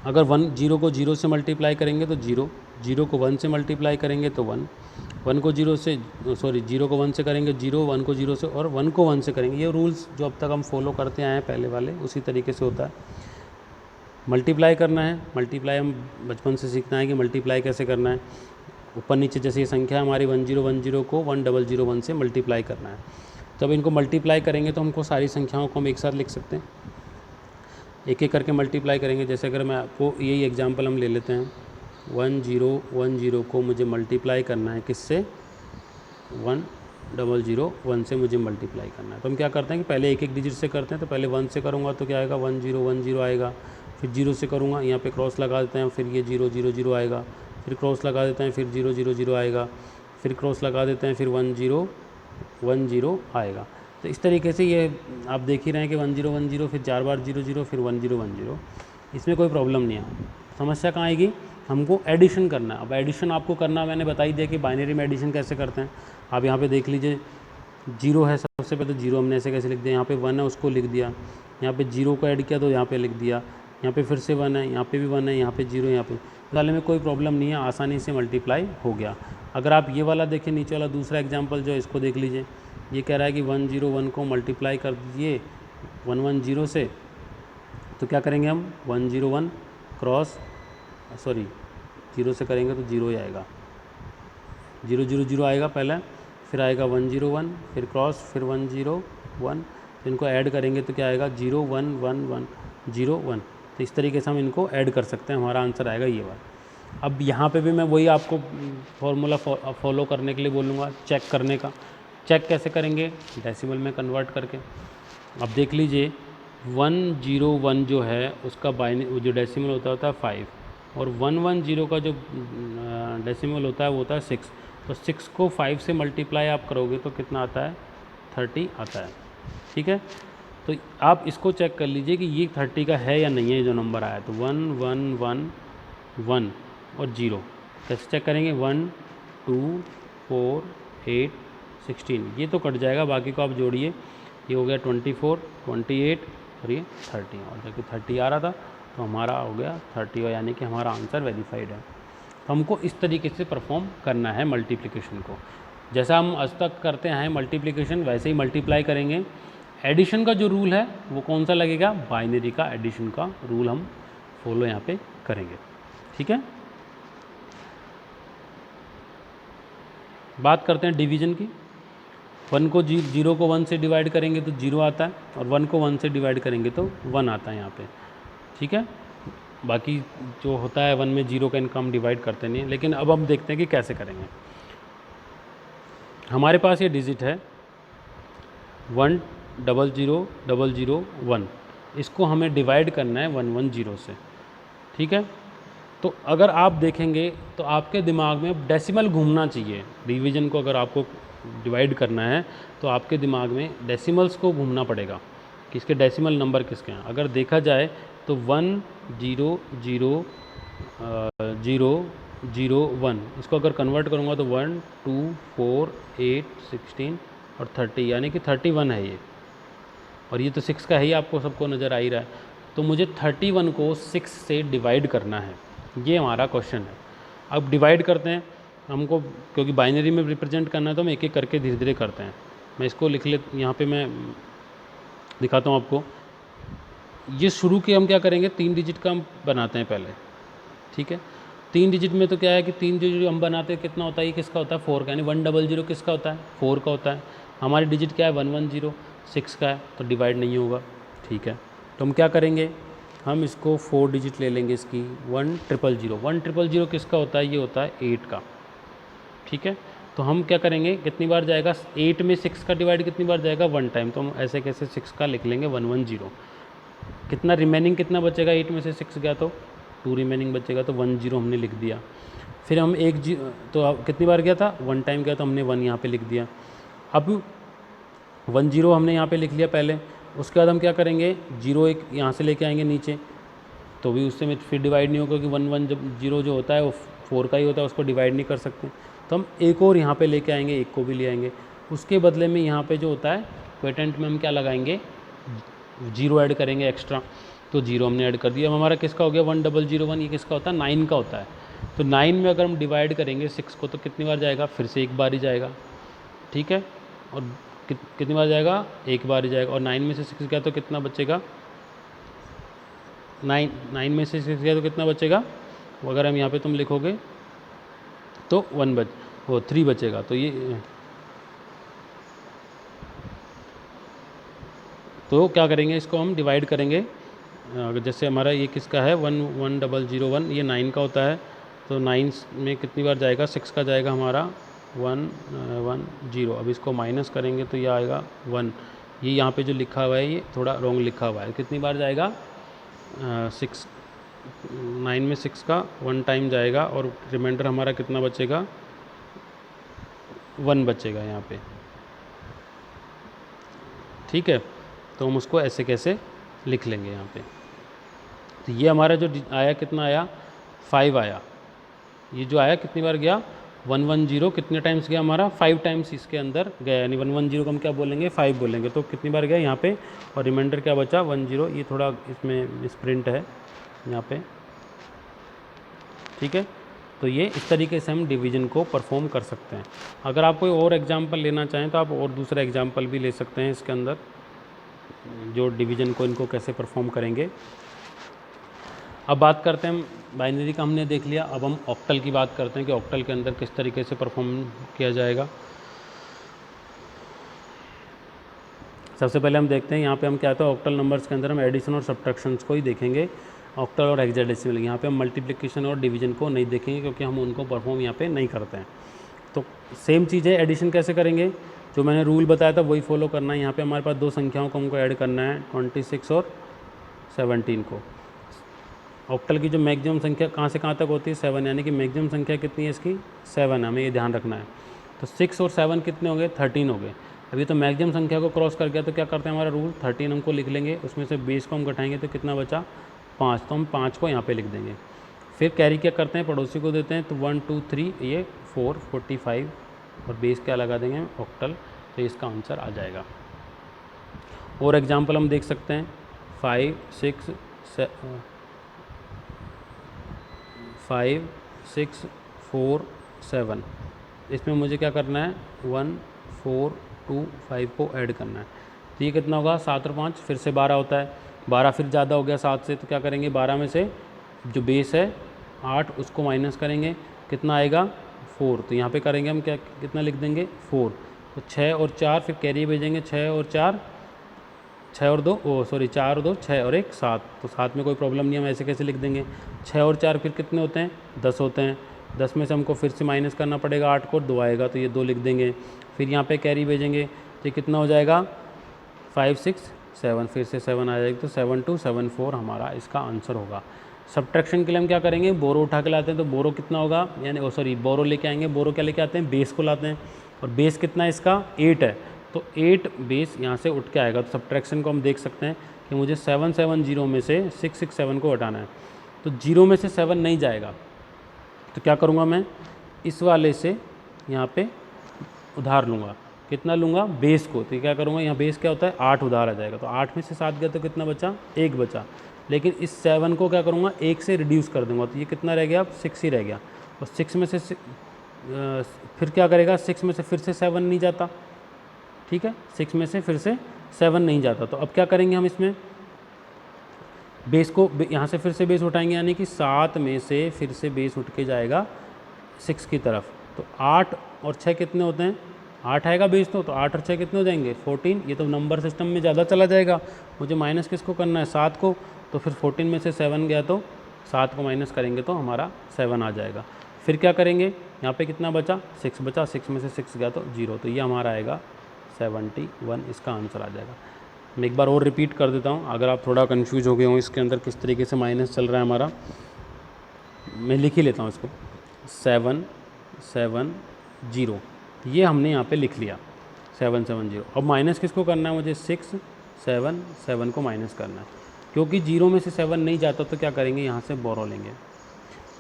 अगर 0 को 0 से मल्टीप्लाई करेंगे तो 0, 0 को 1 से मल्टीप्लाई करेंगे तो 1, 0 को 1 से करेंगे 0, 1 को 0 से, और 1 को 1 से करेंगे। ये रूल्स जो अब तक हम फॉलो करते आए हैं पहले वाले, उसी तरीके से होता है। मल्टीप्लाई करना है, मल्टीप्लाई हम बचपन से सीखना है कि मल्टीप्लाई कैसे करना है। ऊपर नीचे जैसे ये संख्या हमारी 1010 को 1001 से मल्टीप्लाई करना है। जब इनको मल्टीप्लाई करेंगे तो हमको सारी संख्याओं को हम एक साथ लिख सकते हैं, एक एक करके मल्टीप्लाई करेंगे। जैसे अगर मैं आपको यही एग्जांपल हम ले लेते हैं, 1010 को मुझे मल्टीप्लाई करना है किससे, 1001 से मुझे मल्टीप्लाई करना है। तो हम क्या करते हैं कि पहले एक एक डिजिट से करते हैं। तो पहले 1 से करूँगा तो क्या आएगा 1010 आएगा, फिर 0 से करूँगा, यहाँ पे क्रॉस लगा देते हैं, फिर ये 000 आएगा, फिर क्रॉस लगा देते हैं, फिर 000 आएगा, फिर क्रॉस लगा देते हैं, फिर 1010 आएगा। तो इस तरीके से ये आप देख ही रहे हैं कि 1010, फिर 4 बार 00, फिर 1010, इसमें कोई प्रॉब्लम नहीं है। समस्या कहाँ आएगी, हमको एडिशन करना है। अब एडिशन आपको करना मैंने बता ही दिया कि बाइनरी में एडिशन कैसे करते हैं। आप यहाँ पे देख लीजिए, 0 है सबसे पहले, तो 0 हमने ऐसे कैसे लिख दिया, यहाँ पे 1 है उसको लिख दिया, यहाँ पे 0 को ऐड किया तो यहाँ पे लिख दिया, यहाँ पे फिर से 1 है, यहाँ पे भी 1 है, यहाँ पे 0, यहाँ पे डालने में कोई प्रॉब्लम नहीं है, आसानी से मल्टीप्लाई हो गया। अगर आप ये वाला देखें, नीचे वाला दूसरा एग्जांपल जो है इसको देख लीजिए, ये कह रहा है कि 101 को मल्टीप्लाई कर दीजिए 110 से, तो क्या करेंगे हम 101 क्रॉस 0 से करेंगे तो 0 ही आएगा, 000 आएगा पहले, फिर आएगा 101, फिर क्रॉस, फिर 101, तो इनको ऐड करेंगे तो क्या आएगा 0 1 1 1 0 1। तो इस तरीके से हम इनको ऐड कर सकते हैं, हमारा आंसर आएगा ये वाला। अब यहाँ पे भी मैं वही आपको फॉर्मूला फॉलो करने के लिए बोलूँगा, चेक करने का। चेक कैसे करेंगे, डेसिमल में कन्वर्ट करके। अब देख लीजिए 101 जो है उसका जो डेसिमल होता है 5, और 110 का जो डेसिमल होता है वो होता है 6। तो 6 को 5 से मल्टीप्लाई आप करोगे तो कितना आता है, 30 आता है। ठीक है, तो आप इसको चेक कर लीजिए कि ये 30 का है या नहीं है जो नंबर आया। तो 1 1 1 1 और 0 कैसे चेक करेंगे, 1 2 4 8 16, ये तो कट जाएगा, बाकी को आप जोड़िए, ये हो गया 24 28 और ये 30, और देखिए 30 आ रहा था तो हमारा हो गया 30, यानी कि हमारा आंसर वेरीफाइड है। तो हमको इस तरीके से परफॉर्म करना है मल्टीप्लिकेशन को, जैसा हम आज तक करते हैं मल्टीप्लिकेशन वैसे ही मल्टीप्लाई करेंगे। एडिशन का जो रूल है वो कौन सा लगेगा, बाइनरी का एडिशन का रूल हम फॉलो यहाँ पे करेंगे। ठीक है, बात करते हैं डिवीजन की। 1 को 0 को 1 से डिवाइड करेंगे तो 0 आता है, और 1 को 1 से डिवाइड करेंगे तो 1 आता है यहाँ पे। ठीक है, बाकी जो होता है 1 में 0 का इनका हम डिवाइड करते नहीं है, लेकिन अब हम देखते हैं कि कैसे करेंगे। हमारे पास ये डिजिट है 1 0 0 0 0 1, इसको हमें डिवाइड करना है 110 से, ठीक है। तो अगर आप देखेंगे तो आपके दिमाग में डेसिमल घूमना चाहिए। डिवीज़न को अगर आपको डिवाइड करना है तो आपके दिमाग में डेसिमल्स को घूमना पड़ेगा कि इसके डेसिमल नंबर किसके हैं। अगर देखा जाए तो 1 0 0 0 0 1, इसको अगर कन्वर्ट करूँगा तो 1 2 4 8 16 और 30, यानी कि 31 है ये, और ये तो 6 का ही आपको सबको नज़र आ ही रहा है। तो मुझे 31 को 6 से डिवाइड करना है, ये हमारा क्वेश्चन है। अब डिवाइड करते हैं हमको, क्योंकि बाइनरी में रिप्रेजेंट करना है तो हम एक एक करके धीरे धीरे करते हैं। मैं इसको लिख ले, यहाँ पे मैं दिखाता हूँ आपको। ये शुरू के हम क्या करेंगे, 3 डिजिट का हम बनाते हैं पहले, ठीक है। 3 डिजिट में तो क्या है कि 3 डिजिट हम बनाते हैं, कितना होता है, ये किसका होता है 4 का, यानी 100 किसका होता है 4 का होता है। हमारी डिजिट क्या है 110, 6 का है, तो डिवाइड नहीं होगा, ठीक है। तो हम क्या करेंगे, हम इसको 4 डिजिट ले लेंगे इसकी, 1000 किसका होता है, ये होता है 8 का, ठीक है। तो हम क्या करेंगे, कितनी बार जाएगा 8 में 6 का डिवाइड कितनी बार जाएगा 1 टाइम, तो हम ऐसे कैसे 6 का लिख लेंगे 110। कितना रिमेनिंग कितना बचेगा, 8 में से 6 गया तो 2 रिमेनिंग बचेगा, तो 10 हमने लिख दिया। फिर हम तो कितनी बार गया था 1 टाइम गया, तो हमने 1 यहाँ पे लिख दिया। अब 10 हमने यहाँ पे लिख लिया पहले, उसके बाद हम क्या करेंगे 0 एक यहाँ से लेके आएंगे नीचे, तो भी उससे में फिर डिवाइड नहीं होगा, क्योंकि 1 जब 0 जो होता है वो 4 का ही होता है, उसको डिवाइड नहीं कर सकते। तो हम एक और यहाँ पे लेके आएंगे, एक को भी ले आएंगे। उसके बदले में यहाँ पे जो होता है क्वोटिएंट में हम क्या लगाएंगे, 0 ऐड करेंगे एक्स्ट्रा, तो 0 हमने ऐड कर दिया। अब हमारा किसका हो गया 1001, ये किसका होता है 9 का होता है। तो 9 में अगर हम डिवाइड करेंगे 6 को तो कितनी बार जाएगा, फिर से एक बार ही जाएगा, ठीक है। और कितनी बार जाएगा, एक बार ही जाएगा। और 9 में से 6 गया तो कितना बचेगा, 9 में से 6 गया तो कितना बचेगा, वो अगर हम यहाँ पे तुम लिखोगे तो 3 बचेगा। तो ये तो क्या करेंगे, इसको हम डिवाइड करेंगे। जैसे हमारा ये किसका है 1001, ये 9 का होता है, तो 9 में कितनी बार जाएगा, 6 का जाएगा हमारा 110। अब इसको माइनस करेंगे तो ये आएगा 1। ये यहाँ पे जो लिखा हुआ है ये थोड़ा रॉन्ग लिखा हुआ है, कितनी बार जाएगा 9 में 6 का 1 टाइम जाएगा, और रिमाइंडर हमारा कितना बचेगा 1 बचेगा यहाँ पे, ठीक है। तो हम उसको ऐसे कैसे लिख लेंगे यहाँ पे। तो ये हमारा जो आया कितना आया 5 आया। ये जो आया कितनी बार गया 110, कितने टाइम्स गया हमारा 5 टाइम्स इसके अंदर गया, यानी 110 को हम क्या बोलेंगे 5 बोलेंगे। तो कितनी बार गया यहाँ पे, और रिमाइंडर क्या बचा 10। ये थोड़ा इसमें मिसप्रिंट है यहाँ पे, ठीक है। तो ये इस तरीके से हम डिवीज़न को परफॉर्म कर सकते हैं। अगर आप कोई और एग्जांपल लेना चाहें तो आप और दूसरा एग्जांपल भी ले सकते हैं इसके अंदर, जो डिवीज़न को इनको कैसे परफॉर्म करेंगे। अब बात करते हैं, बाइनरी का हमने देख लिया, अब हम ऑक्टल की बात करते हैं कि ऑक्टल के अंदर किस तरीके से परफॉर्म किया जाएगा। सबसे पहले हम देखते हैं यहाँ पे हम क्या होता है, ऑक्टल नंबर्स के अंदर हम एडिशन और सब्ट्रैक्शंस को ही देखेंगे, ऑक्टल और हेक्साडेसिमल। यहाँ पे हम मल्टीप्लिकेशन और डिवीजन को नहीं देखेंगे, क्योंकि हम उनको परफॉर्म यहाँ पे नहीं करते हैं। तो सेम चीज़ है, एडिशन कैसे करेंगे, जो मैंने रूल बताया था वही फॉलो करना है। यहाँ पे हमारे पास 2 संख्याओं को हमको ऐड करना है, 26 और 17 को। ऑक्टल की जो मैक्सिमम संख्या कहाँ से कहाँ तक होती है 7, यानी कि मैक्सिमम संख्या कितनी है इसकी 7, हमें ये ध्यान रखना है। तो 6 और 7 कितने हो गए 13 हो गए। अभी तो मैक्सिमम संख्या को क्रॉस कर गया, तो क्या करते हैं हमारा रूल 13 हमको लिख लेंगे, उसमें से 20 को हम घटाएंगे तो कितना बचा 5, तो हम 5 को यहाँ पे लिख देंगे। फिर कैरी क्या करते हैं, पड़ोसी को देते हैं, तो 1 2 3 ये 4 45 और बेस क्या लगा देंगे ऑक्टल, तो इसका आंसर आ जाएगा। और एग्जाम्पल हम देख सकते हैं 5 6 4 7, इसमें मुझे क्या करना है 1 4 2 5 को ऐड करना है। तो ये कितना होगा 7 और 5 फिर से 12 होता है, 12 फिर ज़्यादा हो गया 7 से, तो क्या करेंगे 12 में से जो बेस है 8 उसको माइनस करेंगे, कितना आएगा 4। तो यहाँ पे करेंगे हम क्या, कितना लिख देंगे 4। तो 6 और 4 फिर कैरी भेजेंगे, 6 और 2 4 और 2 6 और 1 7। तो 7 में कोई प्रॉब्लम नहीं है, हम ऐसे कैसे लिख देंगे। 6 और 4 फिर कितने होते हैं 10 होते हैं, 10 में से हमको फिर से माइनस करना पड़ेगा, 8 को 2 आएगा तो ये 2 लिख देंगे। फिर यहाँ पे कैरी भेजेंगे तो कितना हो जाएगा 5 6 7, फिर से 7 आ जाएगी, तो 7274 हमारा इसका आंसर होगा। सब्ट्रैक्शन के लिए हम क्या करेंगे, बोरो उठा के लाते हैं, तो बोरो कितना होगा, यानी सॉरी बोरो लेके आएंगे, बोरो क्या लेके आते हैं, बेस को लाते हैं, और बेस कितना है इसका 8 है, तो 8 बेस यहाँ से उठ के आएगा। तो सब्ट्रैक्शन को हम देख सकते हैं कि मुझे 770 में से 667 को हटाना है, तो 0 में से 7 नहीं जाएगा, तो क्या करूँगा मैं, इस वाले से यहाँ पे उधार लूँगा, कितना लूँगा, बेस को, तो क्या करूँगा, यहाँ बेस क्या होता है 8 उधार आ जाएगा, तो 8 में से 7 गया तो कितना बचा, 1 बचा, लेकिन इस 7 को क्या करूँगा 1 से रिड्यूस कर दूँगा, तो ये कितना रह गया, अब 6 ही रह गया, और 6 में से फिर क्या करेगा, 6 में से फिर से 7 नहीं जाता, ठीक है, 6 में से फिर से 7 नहीं जाता, तो अब क्या करेंगे हम इसमें, बेस को यहाँ से फिर से बेस उठाएंगे, यानी कि 7 में से फिर से बेस उठ के जाएगा 6 की तरफ, तो 8 और 6 कितने होते हैं, 8 आएगा बेस, तो 8 और 6 कितने हो जाएंगे 14। ये तो नंबर सिस्टम में ज़्यादा चला जाएगा, मुझे माइनस किसको करना है, 7 को, तो फिर 14 में से 7 गया तो 7 को माइनस करेंगे तो हमारा 7 आ जाएगा। फिर क्या करेंगे, यहाँ पे कितना बचा, 6 बचा, 6 में से 6 गया तो 0, तो ये हमारा आएगा 71, इसका आंसर आ जाएगा। मैं एक बार और रिपीट कर देता हूँ, अगर आप थोड़ा कन्फ्यूज हो गए हो इसके अंदर किस तरीके से माइनस चल रहा है हमारा, मैं लिख ही लेता हूँ इसको, 770, ये हमने यहाँ पे लिख लिया 770। अब माइनस किसको करना है, मुझे 677 को माइनस करना है, क्योंकि 0 में से 7 नहीं जाता, तो क्या करेंगे, यहाँ से बोरो लेंगे,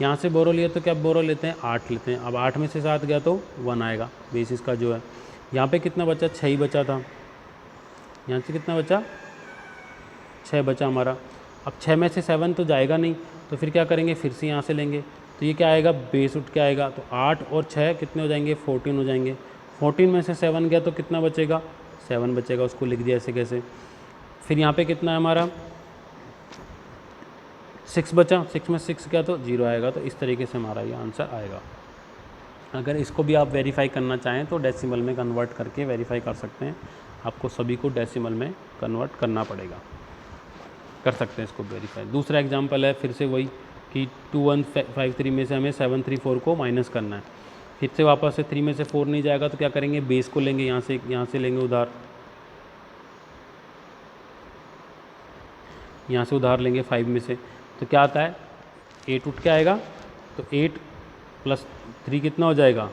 यहाँ से बोरो लिया तो क्या बोरो लेते हैं, 8 लेते हैं, अब 8 में से 7 गया तो 1 आएगा बेसिस का जो है। यहाँ पे कितना बचा, 6 ही बचा था, यहाँ से कितना बचा, 6 बचा हमारा। अब 6 में से 7 तो जाएगा नहीं, तो फिर क्या करेंगे, फिर से यहाँ से लेंगे, तो ये क्या आएगा, बेस उठ के आएगा, तो 8 और 6 कितने हो जाएंगे, 14 हो जाएंगे। 14 में से 7 गया तो कितना बचेगा, 7 बचेगा, उसको लिख दिया ऐसे कैसे। फिर यहाँ पे कितना है हमारा, 6 बचा, 6 में 6 गया तो 0 आएगा, तो इस तरीके से हमारा ये आंसर आएगा। अगर इसको भी आप वेरीफाई करना चाहें तो डेसिमल में कन्वर्ट करके वेरीफाई कर सकते हैं, आपको सभी को डेसिमल में कन्वर्ट करना पड़ेगा, कर सकते हैं इसको वेरीफाई। दूसरा एग्जांपल है फिर से वही कि 2153 में से हमें 734 को माइनस करना है, फिर से वापस से 3 में से 4 नहीं जाएगा, तो क्या करेंगे, बेस को लेंगे, यहाँ से लेंगे उधार, यहाँ से उधार लेंगे 5 में से, तो क्या आता है, 8 उठ के आएगा, तो 8 + 3 कितना हो जाएगा,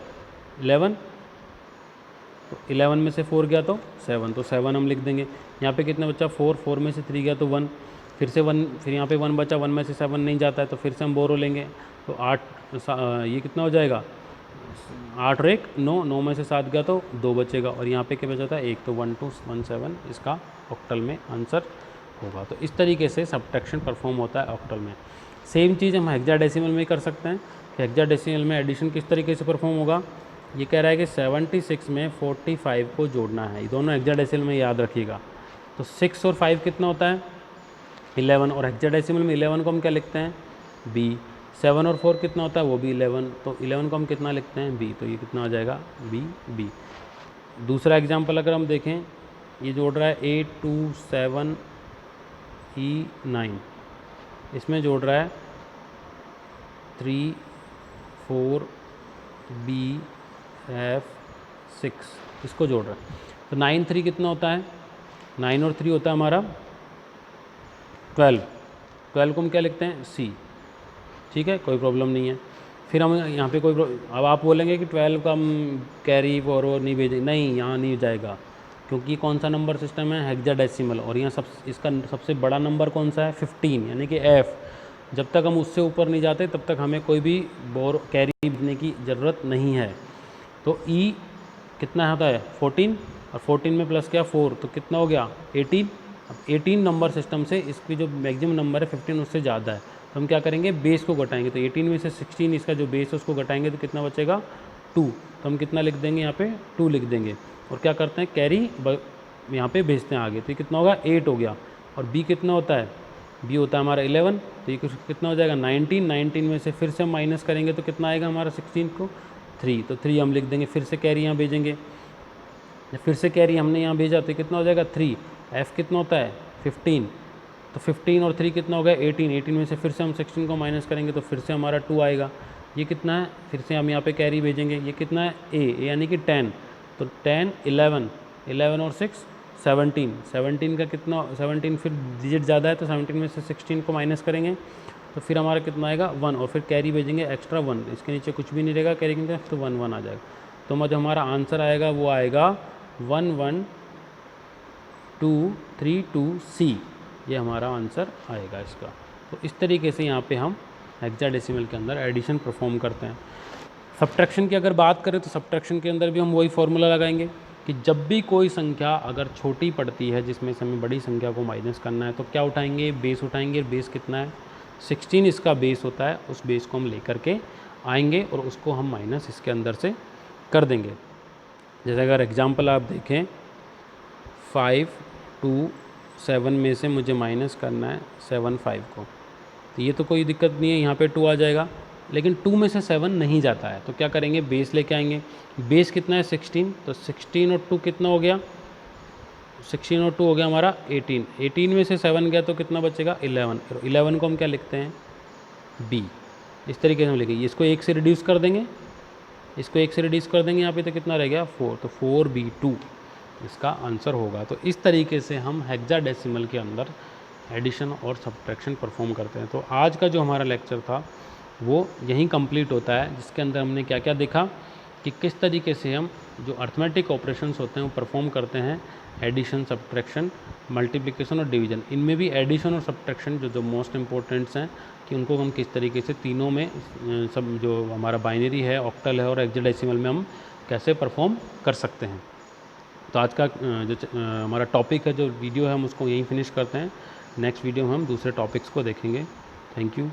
11, तो 11 में से 4 गया तो 7, तो 7 हम लिख देंगे। यहाँ पे कितना बचा, 4 में से 3 गया तो 1, फिर से 1, फिर यहाँ पे 1 बचा, 1 में से 7 नहीं जाता है, तो फिर से हम बोरो लेंगे, तो 8 ये कितना हो जाएगा, 8 और 1 9, 9 में से 7 गया तो 2 बचेगा, और यहाँ पे क्या बचा था 1, तो 1217 इसका ऑक्टल में आंसर होगा। तो इस तरीके से सब्ट्रैक्शन परफॉर्म होता है ऑक्टल में। सेम चीज़ हम हेक्साडेसिमल में कर सकते हैं, हेक्साडेसिमल में एडिशन किस तरीके से परफॉर्म होगा, ये कह रहा है कि 76 में 45 को जोड़ना है, ये दोनों हेक्साडेसिमल में याद रखिएगा। तो 6 और 5 कितना होता है, 11, और हेक्साडेसिमल में 11 को हम क्या लिखते हैं, B। 7 और 4 कितना होता है, वो भी 11, तो 11 को हम कितना लिखते हैं, B, तो ये कितना हो जाएगा, B। दूसरा एग्जाम्पल अगर हम देखें, ये जोड़ रहा है 827E9, इसमें जोड़ रहा है 34BF6, इसको जोड़ रहा है, तो 9 3 कितना होता है, 9 और 3 होता है हमारा 12 को हम क्या लिखते हैं, C, ठीक है, कोई प्रॉब्लम नहीं है। फिर हम यहाँ पे अब आप बोलेंगे कि 12 का हम कैरी फॉरवर्ड नहीं भेजें, नहीं, यहाँ नहीं जाएगा, क्योंकि कौन सा नंबर सिस्टम है, हेक्साडेसिमल, और यहाँ इसका सबसे बड़ा नंबर कौन सा है, 15, यानी कि F। जब तक हम उससे ऊपर नहीं जाते तब तक हमें कोई भी कैरी भेजने की ज़रूरत नहीं है। तो E कितना होता है, 14, और 14 में प्लस क्या 4, तो कितना हो गया 18। अब 18 नंबर सिस्टम से इसकी जो मैक्सिमम नंबर है 15 उससे ज़्यादा है, तो हम क्या करेंगे, बेस को घटाएंगे, तो 18 में से 16 इसका जो बेस है उसको घटाएंगे तो कितना बचेगा 2, तो हम कितना लिख देंगे, यहाँ पे 2 लिख देंगे, और क्या करते हैं, कैरी यहाँ पे भेजते हैं आगे, तो ये कितना होगा 8 हो गया। और B कितना होता है, B होता है हमारा 11, तो ये कितना हो जाएगा 19 में से फिर से हम माइनस करेंगे तो कितना आएगा हमारा 16 को 3, तो 3 हम लिख देंगे, फिर से कैरी यहाँ भेजेंगे, फिर से कैरी हमने यहाँ भेजा तो कितना हो जाएगा 3। F कितना होता है 15, तो 15 और 3 कितना हो गया 18 में से फिर से हम 16 को माइनस करेंगे तो फिर से हमारा 2 आएगा। ये कितना है, फिर से हम यहाँ पे कैरी भेजेंगे, ये कितना है A यानी कि 10, तो 10 11 और 6 17 का कितना, 17 फिर डिजिट ज़्यादा है तो 17 में से 16 को माइनस करेंगे तो फिर हमारा कितना आएगा 1, और फिर कैरी भेजेंगे एक्स्ट्रा 1, इसके नीचे कुछ भी नहीं रहेगा, कैरी के नीचे तो 1 1 आ जाएगा। तो जो हमारा आंसर आएगा वो आएगा 11232C, ये हमारा आंसर आएगा इसका। तो इस तरीके से यहाँ पे हम हेक्साडेसिमल के अंदर एडिशन परफॉर्म करते हैं। सब्ट्रैक्शन की अगर बात करें तो सब्ट्रैक्शन के अंदर भी हम वही फॉर्मूला लगाएंगे कि जब भी कोई संख्या अगर छोटी पड़ती है जिसमें से हमें बड़ी संख्या को माइनस करना है तो क्या उठाएंगे, बेस उठाएंगे। बेस कितना है, 16 इसका बेस होता है, उस बेस को हम लेकर के आएंगे और उसको हम माइनस इसके अंदर से कर देंगे। जैसे अगर एग्जांपल आप देखें 5 2 7 में से मुझे माइनस करना है 7 5 को, तो ये तो कोई दिक्कत नहीं है, यहाँ पे 2 आ जाएगा। लेकिन 2 में से 7 नहीं जाता है तो क्या करेंगे, बेस लेके आएंगे। बेस कितना है 16, तो 16 और 2 कितना हो गया, 16 और 2 हो गया हमारा 18। 18 में से 7 गया तो कितना बचेगा 11। 11 को हम क्या लिखते हैं, बी। इस तरीके से हम लिखेंगे, इसको 1 से रिड्यूस कर देंगे, इसको 1 से रिड्यूस कर देंगे, यहाँ पे तो कितना रह गया 4, तो 4B2 इसका आंसर होगा। तो इस तरीके से हम हेक्साडेसिमल के अंदर एडिशन और सब्ट्रैक्शन परफॉर्म करते हैं। तो आज का जो हमारा लेक्चर था वो यहीं कंप्लीट होता है, जिसके अंदर हमने क्या क्या देखा कि किस तरीके से हम जो अर्थमेटिक ऑपरेशंस होते हैं वो परफॉर्म करते हैं, एडिशन, सब्ट्रैक्शन, मल्टीप्लिकेशन और डिवीजन। इनमें भी एडिशन और सब्ट्रैक्शन जो मोस्ट इंपॉर्टेंट्स हैं कि उनको हम किस तरीके से तीनों में सब जो हमारा बाइनरी है, ऑक्टल है और हेक्साडेसिमल में हम कैसे परफॉर्म कर सकते हैं। तो आज का जो हमारा टॉपिक है, जो वीडियो है, हम उसको यहीं फिनिश करते हैं। नेक्स्ट वीडियो में हम दूसरे टॉपिक्स को देखेंगे। Thank you.